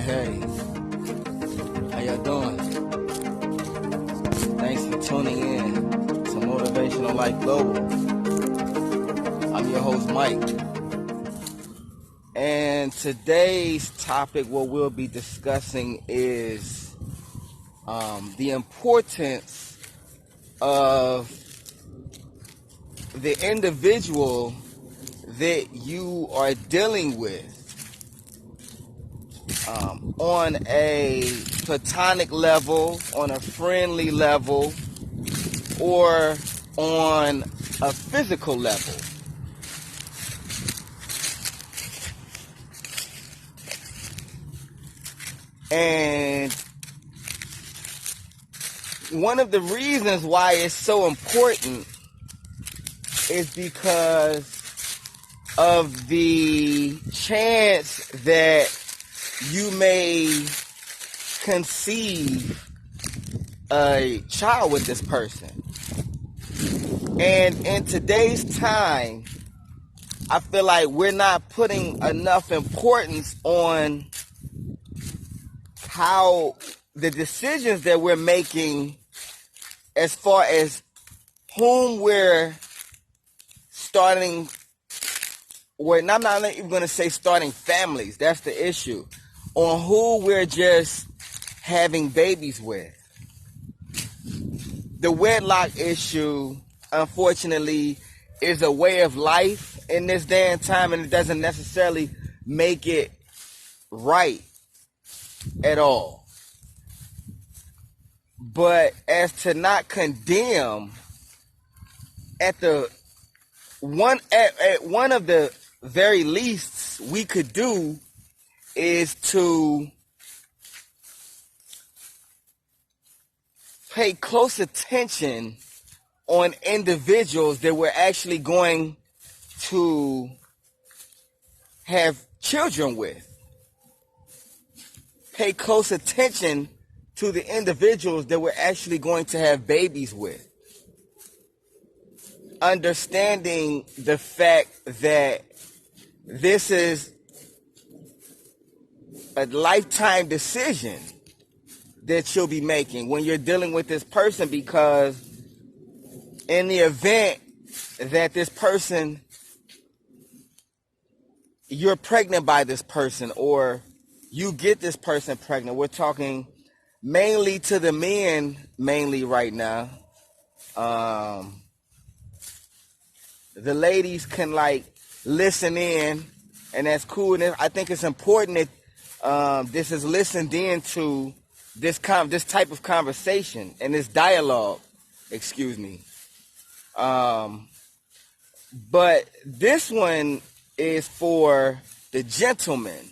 Hey, how y'all doing? Thanks for tuning in to Motivational Life Global. I'm your host, Mike. And today's topic, what we'll be discussing is the importance of the individual that you are dealing with on a platonic level, on a friendly level, or on a physical level. And one of the reasons why it's so important is because of the chance that you may conceive a child with this person. And in today's time, I feel like we're not putting enough importance on how the decisions that we're making as far as whom we're starting, I'm not even going to say starting families, that's the issue, on who we're just having babies with. The wedlock issue, unfortunately, is a way of life in this day and time, and it doesn't necessarily make it right at all. But as to not condemn at one of the very least we could do is to pay close attention on individuals that we're actually going to have children with. Pay close attention to the individuals that we're actually going to have babies with. Understanding the fact that this is a lifetime decision that you'll be making when you're dealing with this person, because in the event that this person, you're pregnant by this person, or you get this person pregnant, we're talking mainly to the men, mainly right now. The ladies can listen in, and that's cool. And I think it's important that this is listened into, this type of conversation and this dialogue. Excuse me. But this one is for the gentlemen,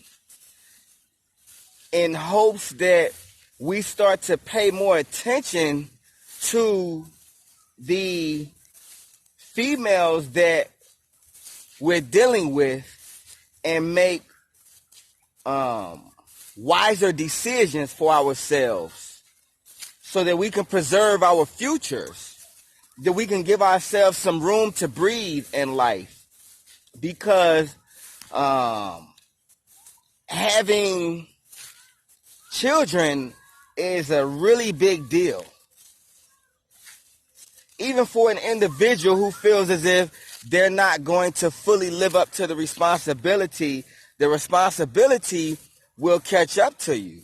in hopes that we start to pay more attention to the females that we're dealing with and make wiser decisions for ourselves so that we can preserve our futures, that we can give ourselves some room to breathe in life. Because having children is a really big deal. Even for an individual who feels as if they're not going to fully live up to the responsibility will catch up to you.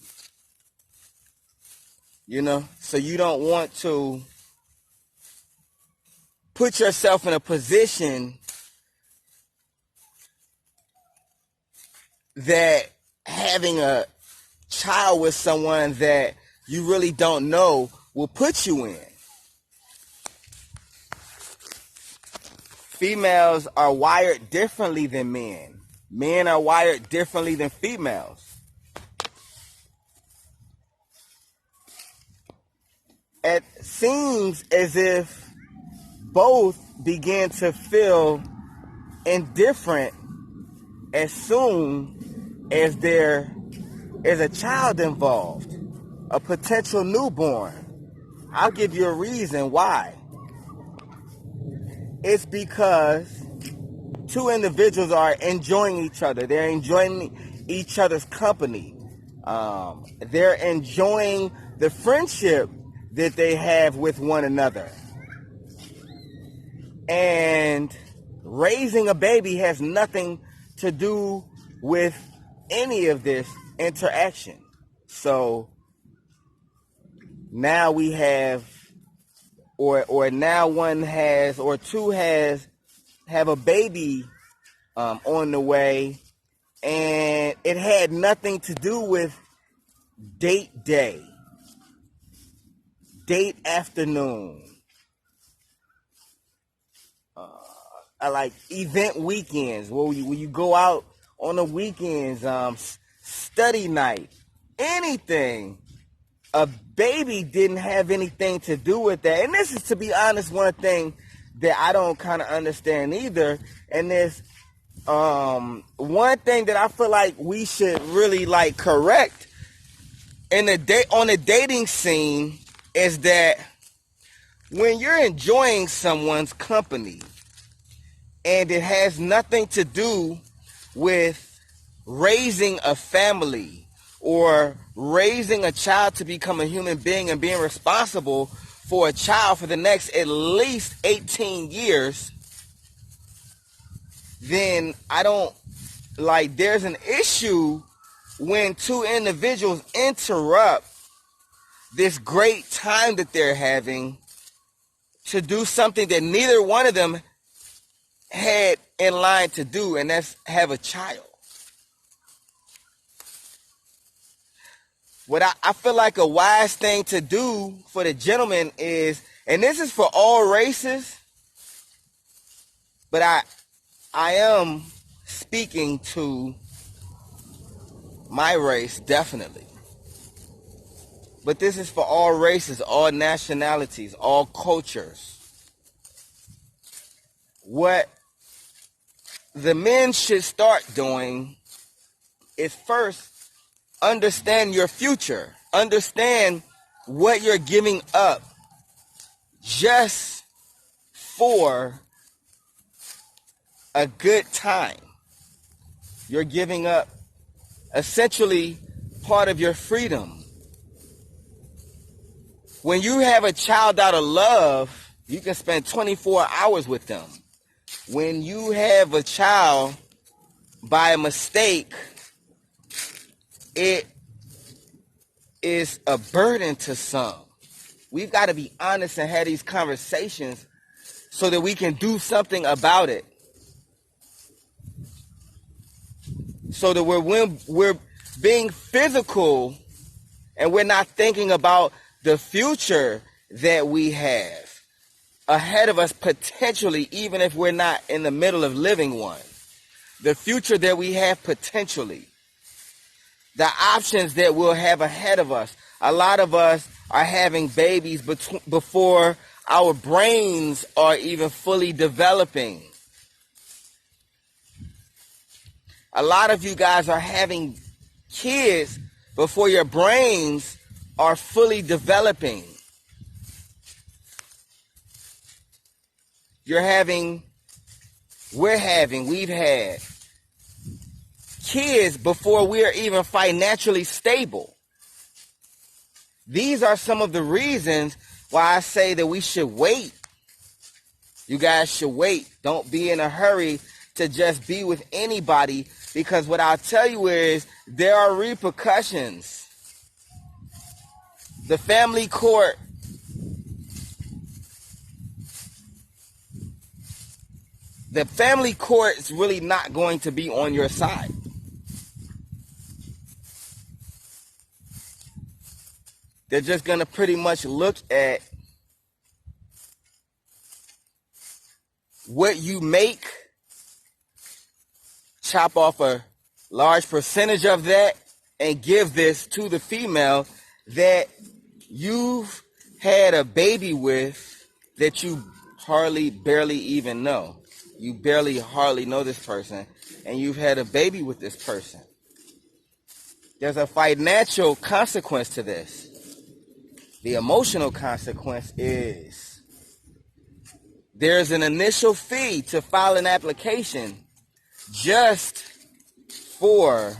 So you don't want to put yourself in a position that having a child with someone that you really don't know will put you in. Females are wired differently than men. Men are wired differently than females. It seems as if both begin to feel indifferent as soon as there is a child involved, a potential newborn. I'll give you a reason why. It's because two individuals are enjoying each other. They're enjoying each other's company. They're enjoying the friendship that they have with one another. And raising a baby has nothing to do with any of this interaction. So now we have, or now one has, or two have a baby on the way, and it had nothing to do with date day, date afternoon, like event weekends, where you go out on the weekends, study night, anything. A baby didn't have anything to do with that. And this is, to be honest, one thing that I don't kind of understand either. And there's one thing that I feel like we should really like correct on the dating scene is that when you're enjoying someone's company and it has nothing to do with raising a family or raising a child to become a human being and being responsible for a child for the next at least 18 years, then I don't, like, there's an issue when two individuals interrupt this great time that they're having to do something that neither one of them had in line to do, and that's have a child. What I feel like a wise thing to do for the gentleman is, and this is for all races, but I am speaking to my race, definitely. But this is for all races, all nationalities, all cultures. What the men should start doing is first understand your future. Understand what you're giving up just for a good time. You're giving up essentially part of your freedom. When you have a child out of love, you can spend 24 hours with them. When you have a child by a mistake, it is a burden to some. We've got to be honest and have these conversations so that we can do something about it. So that when we're being physical and we're not thinking about the future that we have ahead of us, potentially, even if we're not in the middle of living one. The future that we have potentially. The options that we'll have ahead of us. A lot of us are having babies before our brains are even fully developing. A lot of you guys are having kids before your brains are fully developing. We've had kids before we are even financially stable. These are some of the reasons why I say that we should wait. You guys should wait. Don't be in a hurry to just be with anybody, because what I'll tell you is there are repercussions. The family court is really not going to be on your side. They're just going to pretty much look at what you make, chop off a large percentage of that, and give this to the female that you've had a baby with that you barely even know. You hardly know this person, and you've had a baby with this person. There's a financial consequence to this. The emotional consequence is there's an initial fee to file an application just for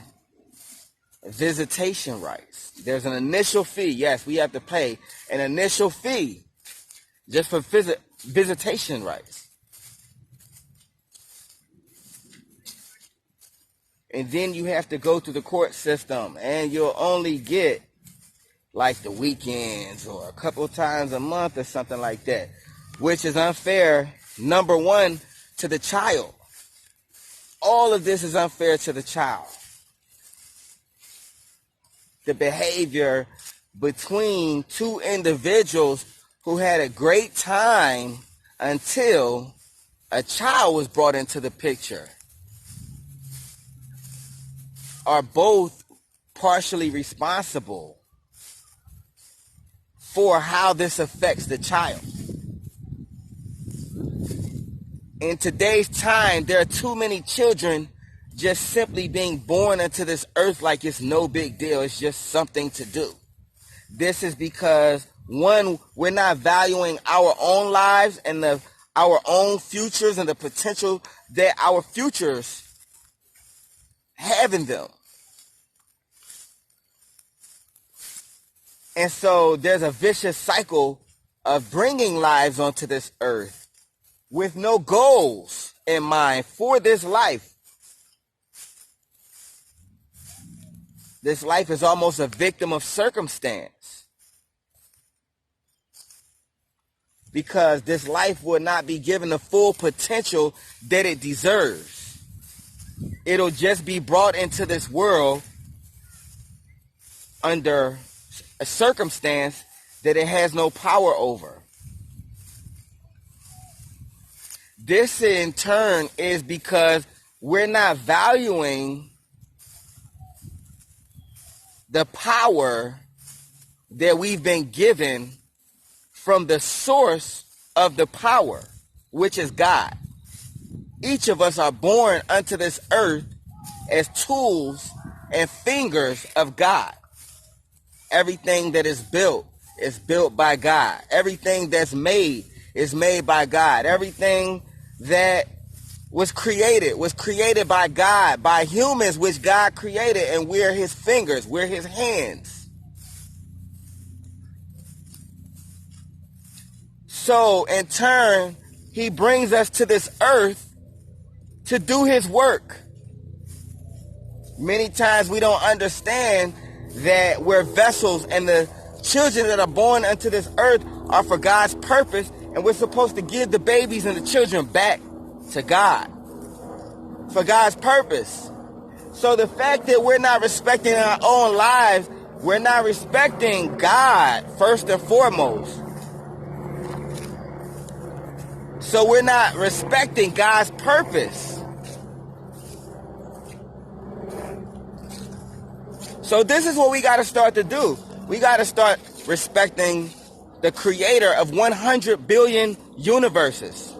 visitation rights. There's an initial fee. Yes, we have to pay an initial fee just for visitation rights. And then you have to go through the court system, and you'll only get like the weekends or a couple times a month or something like that, which is unfair, number one, to the child. All of this is unfair to the child. The behavior between two individuals who had a great time until a child was brought into the picture are both partially responsible for how this affects the child. In today's time, there are too many children just simply being born into this earth like it's no big deal. It's just something to do. This is because, one, we're not valuing our own lives and our own futures and the potential that our futures have in them. And so there's a vicious cycle of bringing lives onto this earth with no goals in mind for this life. This life is almost a victim of circumstance, because this life will not be given the full potential that it deserves. It'll just be brought into this world under a circumstance that it has no power over. This in turn is because we're not valuing the power that we've been given from the source of the power, which is God. Each of us are born unto this earth as tools and fingers of God. Everything that is built by God. Everything that's made is made by God. Everything that was created by God, by humans which God created, and we're his fingers, we're his hands. So in turn, he brings us to this earth to do his work. Many times we don't understand that we're vessels, and the children that are born unto this earth are for God's purpose, and we're supposed to give the babies and the children back to God for God's purpose. So the fact that we're not respecting our own lives, we're not respecting God first and foremost. So we're not respecting God's purpose. So this is what we got to start to do. We got to start respecting the creator of 100 billion universes.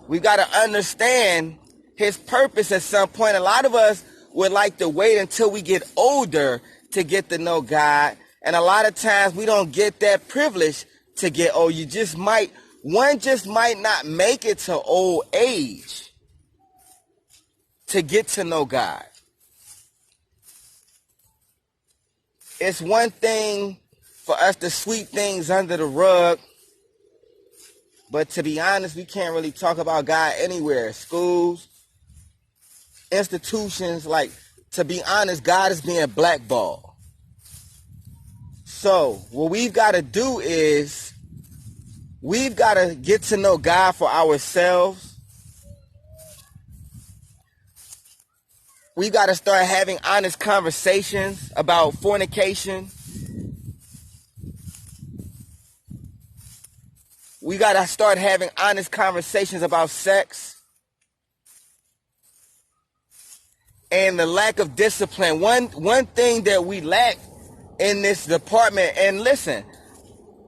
We got to understand his purpose at some point. A lot of us would like to wait until we get older to get to know God. And a lot of times we don't get that privilege to get old. One just might not make it to old age to get to know God. It's one thing for us to sweep things under the rug, but to be honest, we can't really talk about God anywhere. Schools, institutions, to be honest, God is being blackballed. So what we've got to do is we've got to get to know God for ourselves. We got to start having honest conversations about fornication. We got to start having honest conversations about sex and the lack of discipline. One thing that we lack in this department, and listen,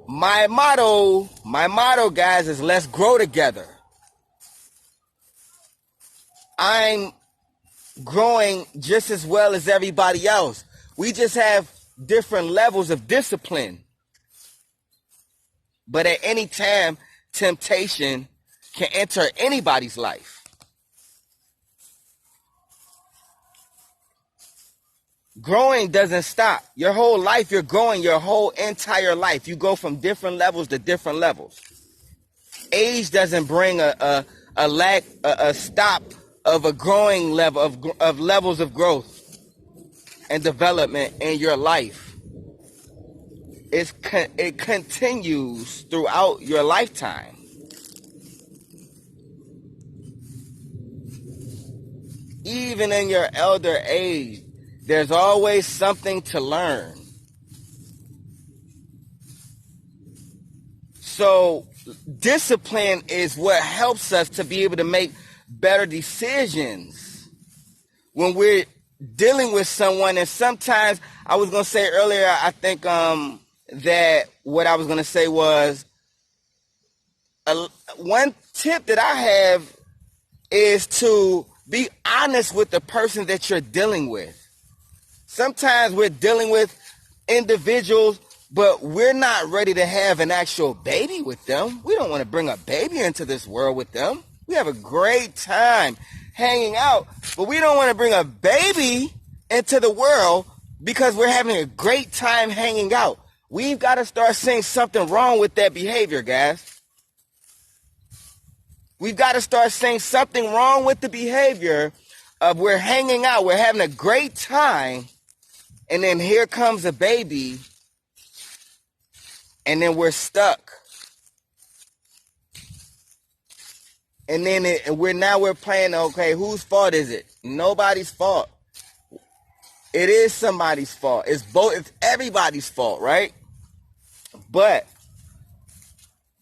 my motto, guys, is let's grow together. I'm growing just as well as everybody else. We just have different levels of discipline. But at any time, temptation can enter anybody's life. Growing doesn't stop. Your whole life, you're growing your whole entire life. You go from different levels to different levels. Age doesn't bring a stop of a growing level of levels of growth and development in your life. It continues throughout your lifetime. Even in your elder age, there's always something to learn. So discipline is what helps us to be able to make better decisions when we're dealing with someone. And sometimes, I was going to say earlier, I think that what I was going to say was one tip that I have is to be honest with the person that you're dealing with. Sometimes we're dealing with individuals, but we're not ready to have an actual baby with them. We don't want to bring a baby into this world with them. We have a great time hanging out, but we don't want to bring a baby into the world because we're having a great time hanging out. We've got to start seeing something wrong with that behavior, guys. We've got to start saying something wrong with the behavior of we're hanging out, we're having a great time, and then here comes a baby, and then we're stuck. And then we're playing, okay, whose fault is it? Nobody's fault. It is somebody's fault. It's everybody's fault, right? But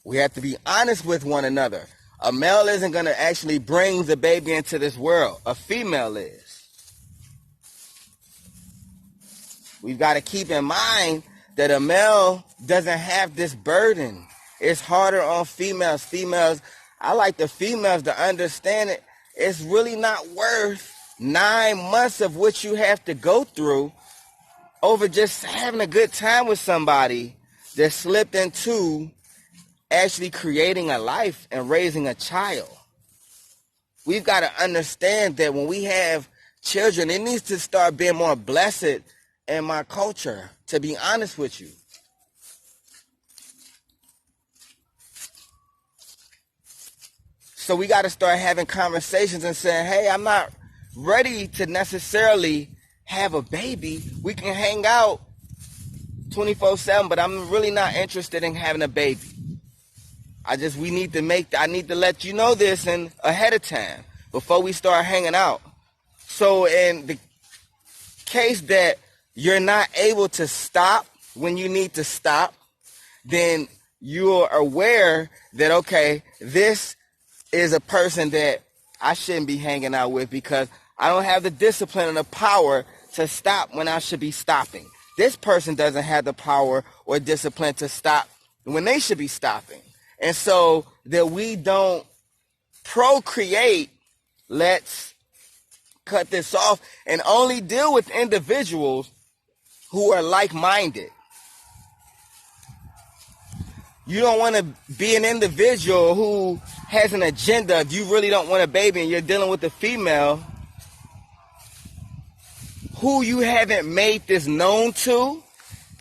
we have to be honest with one another. A male isn't going to actually bring the baby into this world. A female is. We've got to keep in mind that a male doesn't have this burden. It's harder on females. I like the females to understand it. It's really not worth 9 months of what you have to go through over just having a good time with somebody that slipped into actually creating a life and raising a child. We've got to understand that when we have children, it needs to start being more blessed in my culture, to be honest with you. So we got to start having conversations and saying, hey, I'm not ready to necessarily have a baby. We can hang out 24/7, but I'm really not interested in having a baby. I need to let you know this ahead of time before we start hanging out. So in the case that you're not able to stop when you need to stop, then you're aware that, okay, this is a person that I shouldn't be hanging out with because I don't have the discipline and the power to stop when I should be stopping. This person doesn't have the power or discipline to stop when they should be stopping. And so that we don't procreate, let's cut this off and only deal with individuals who are like-minded. You don't want to be an individual who has an agenda. If you really don't want a baby and you're dealing with a female who you haven't made this known to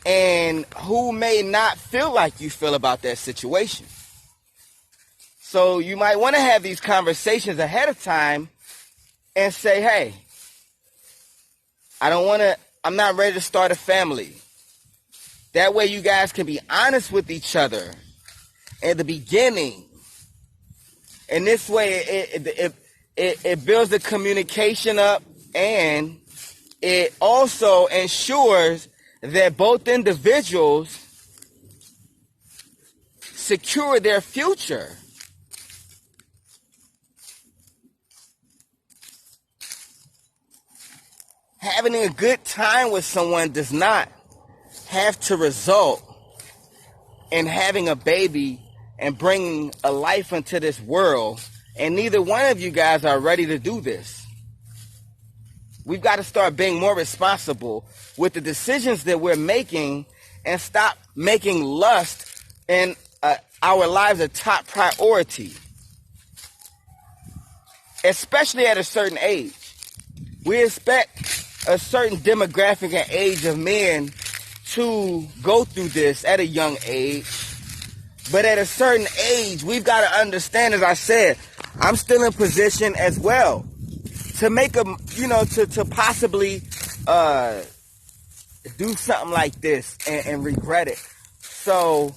and who may not feel like you feel about that situation. So you might want to have these conversations ahead of time and say, hey, I'm not ready to start a family. That way you guys can be honest with each other at the beginning. And this way it builds the communication up, and it also ensures that both individuals secure their future. Having a good time with someone does not have to result in having a baby and bringing a life into this world, and neither one of you guys are ready to do this. We've got to start being more responsible with the decisions that we're making and stop making lust in our lives a top priority, especially at a certain age. We expect a certain demographic and age of men to go through this at a young age. But at a certain age, we've got to understand, as I said, I'm still in position as well to make to possibly do something like this and regret it. So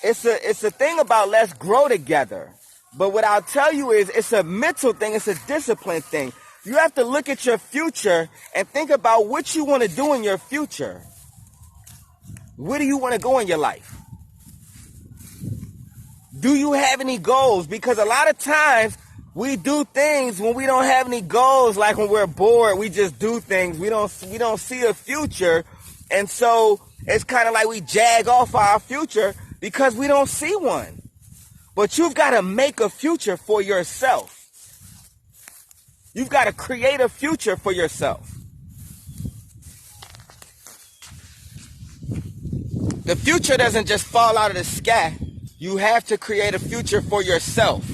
it's a thing about let's grow together. But what I'll tell you is it's a mental thing. It's a discipline thing. You have to look at your future and think about what you want to do in your future. Where do you want to go in your life? Do you have any goals? Because a lot of times we do things when we don't have any goals. Like when we're bored, we just do things. We don't see a future. And so it's kind of like we jag off our future because we don't see one. But you've got to make a future for yourself. You've got to create a future for yourself. The future doesn't just fall out of the sky. You have to create a future for yourself.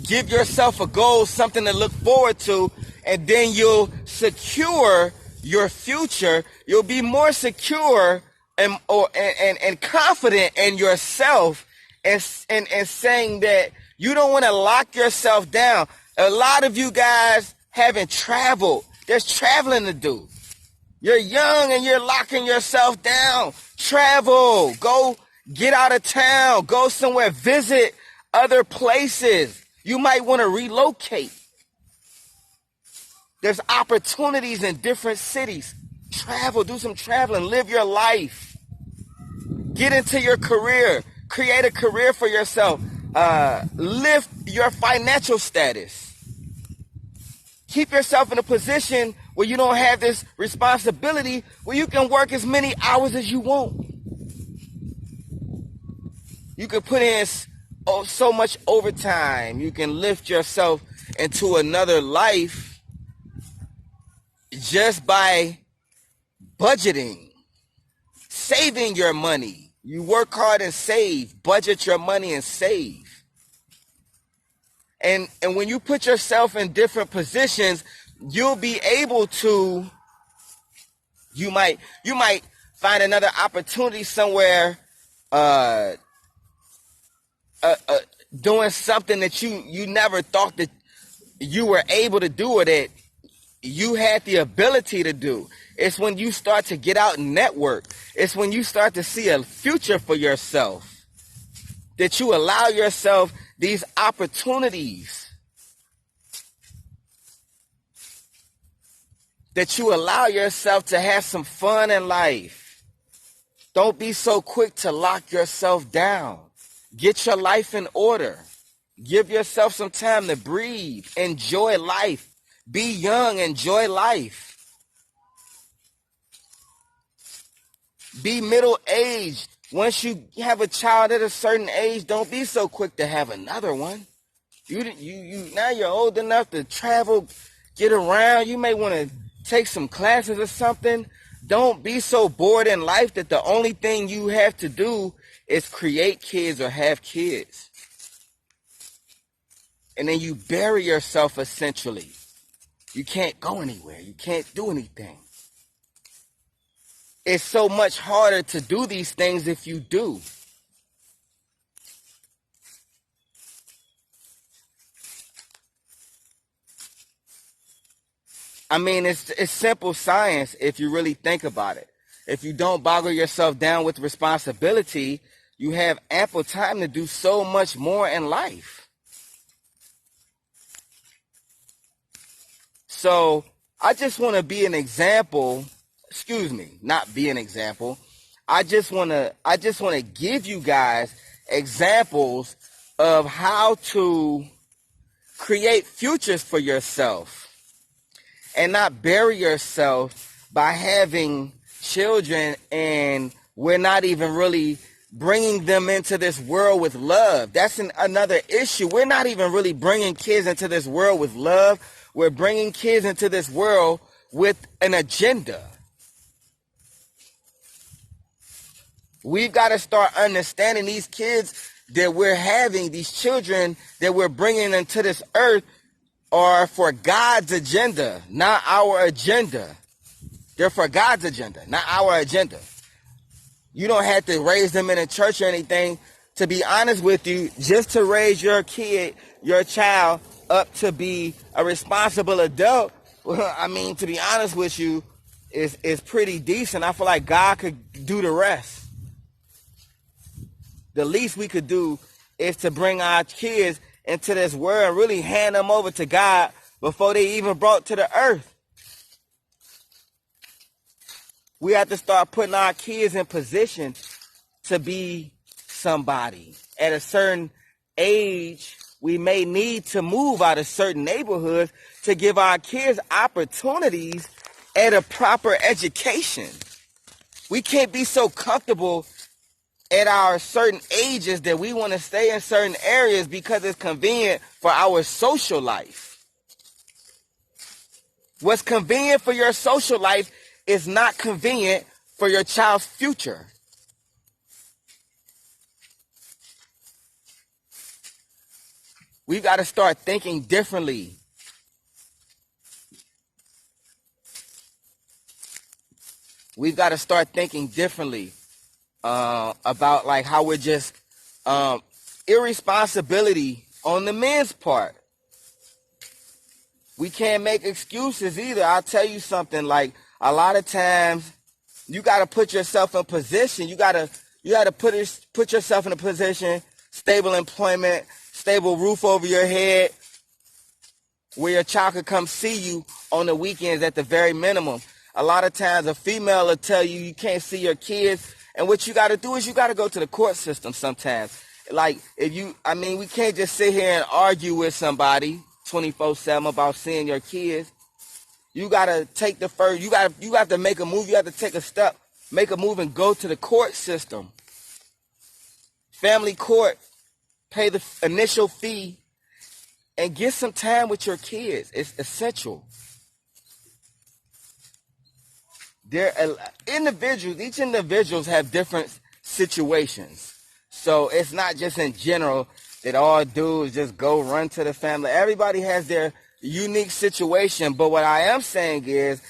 Give yourself a goal, something to look forward to, and then you'll secure your future. You'll be more secure and confident in yourself and saying that you don't want to lock yourself down. A lot of you guys haven't traveled. There's traveling to do. You're young and you're locking yourself down. Travel. Go get out of town. Go somewhere. Visit other places. You might want to relocate. There's opportunities in different cities. Travel. Do some traveling. Live your life. Get into your career. Create a career for yourself. Lift your financial status. Keep yourself in a position where you don't have this responsibility, where you can work as many hours as you want. You can put in so much overtime. You can lift yourself into another life just by budgeting, saving your money. You work hard and save, budget your money and save. And when you put yourself in different positions, you'll be able to, you might find another opportunity somewhere, doing something that you never thought that you were able to do or that you had the ability to do. It's when you start to get out and network. It's when you start to see a future for yourself that you allow yourself these opportunities, that you allow yourself to have some fun in life. Don't be so quick to lock yourself down. Get your life in order. Give yourself some time to breathe. Enjoy life. Be young. Enjoy life. Be middle-aged. Once you have a child at a certain age, don't be so quick to have another one. Now you're old enough to travel, get around. You may want to take some classes or something. Don't be so bored in life that the only thing you have to do is create kids or have kids. And then you bury yourself essentially. You can't go anywhere. You can't do anything. It's so much harder to do these things if you do. I mean, it's simple science if you really think about it. If you don't boggle yourself down with responsibility, you have ample time to do so much more in life. So I just want to be an example. Excuse me, not be an example. I just want to give you guys examples of how to create futures for yourself and not bury yourself by having children and we're not even really bringing them into this world with love. That's another issue. We're not even really bringing kids into this world with love. We're bringing kids into this world with an agenda. We've got to start understanding these kids that we're having, these children that we're bringing into this earth are for God's agenda, not our agenda. They're for God's agenda, not our agenda. You don't have to raise them in a church or anything. To be honest with you, just to raise your kid, your child, up to be a responsible adult, well, I mean, to be honest with you, is pretty decent. I feel like God could do the rest. The least we could do is to bring our kids into this world and really hand them over to God before they even brought to the earth. We have to start putting our kids in position to be somebody. At a certain age, we may need to move out of certain neighborhoods to give our kids opportunities at a proper education. We can't be so comfortable at our certain ages that we want to stay in certain areas because it's convenient for our social life. What's convenient for your social life is not convenient for your child's future. We've got to start thinking differently. We've got to start thinking differently about like how we're just irresponsibility on the men's part. We can't make excuses either. I'll tell you something, like a lot of times you got to put yourself in position. You got to put yourself in a position, stable employment, stable roof over your head, where your child could come see you on the weekends at the very minimum. A lot of times a female will tell you you can't see your kids, and what you got to do is you got to go to the court system sometimes. Like we can't just sit here and argue with somebody 24/7 about seeing your kids. You got to take the first, you have to make a move, you have to take a step, make a move and go to the court system. Family court, pay the initial fee, and get some time with your kids. It's essential. Each individuals have different situations. So it's not just in general that all dudes just go run to the family. Everybody has their unique situation. But what I am saying is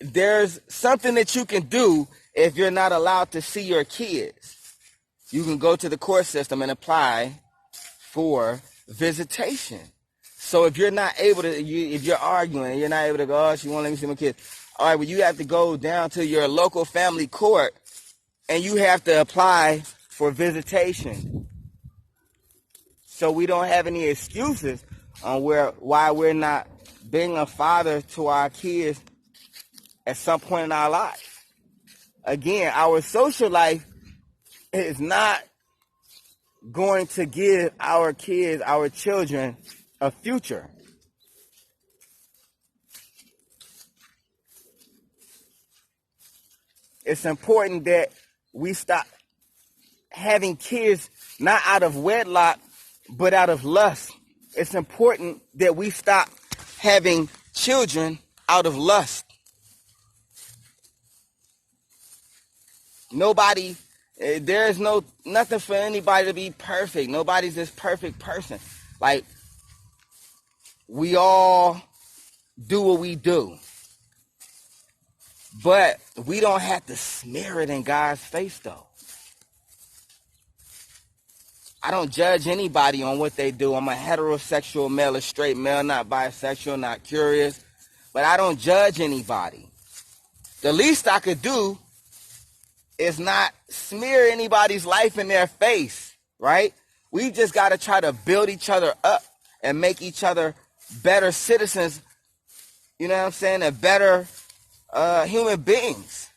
there's something that you can do if you're not allowed to see your kids. You can go to the court system and apply for visitation. So if you're not able to, if you're arguing and you're not able to go, oh, she won't let me see my kids. All right, well, you have to go down to your local family court and you have to apply for visitation. So we don't have any excuses on why we're not being a father to our kids at some point in our life. Again, our social life is not going to give our kids, our children, a future. It's important that we stop having kids not out of wedlock, but out of lust. It's important that we stop having children out of lust. There is nothing for anybody to be perfect. Nobody's this perfect person. Like, we all do what we do. But we don't have to smear it in God's face, though. I don't judge anybody on what they do. I'm a heterosexual male, a straight male, not bisexual, not curious. But I don't judge anybody. The least I could do is not smear anybody's life in their face, right? We just got to try to build each other up and make each other better citizens, you know what I'm saying, and better human beings.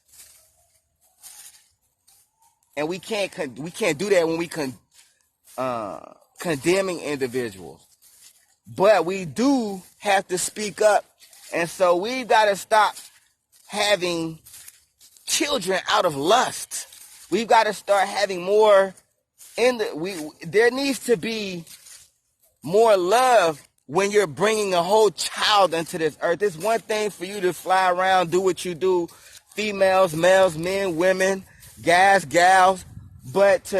And we can't do that when we condemning individuals. But we do have to speak up. And so we've got to stop having children out of lust. We've got to start having more there needs to be more love when you're bringing a whole child into this earth. It's one thing for you to fly around, do what you do, females, males, men, women, guys, gals, but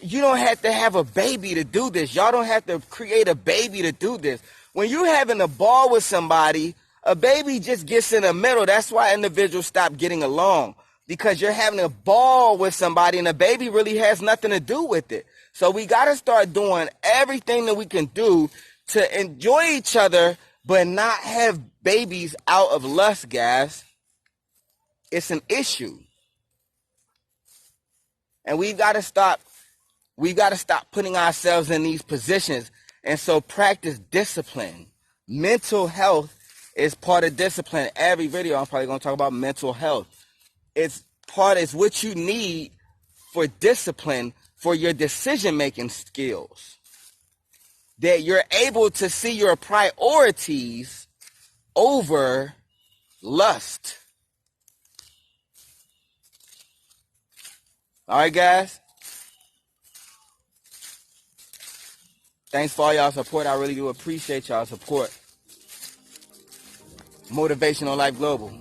you don't have to have a baby to do this. Y'all don't have to create a baby to do this. When you're having a ball with somebody, a baby just gets in the middle. That's why individuals stop getting along, because you're having a ball with somebody and a baby really has nothing to do with it. So we got to start doing everything that we can do to enjoy each other, but not have babies out of lust, guys. It's an issue. And we've got to stop putting ourselves in these positions. And so practice discipline. Mental health is part of discipline. Every video I'm probably going to talk about mental health. It's what you need for discipline, for your decision-making skills. That you're able to see your priorities over lust. All right, guys? Thanks for all y'all support. I really do appreciate y'all support. Motivational Life Global.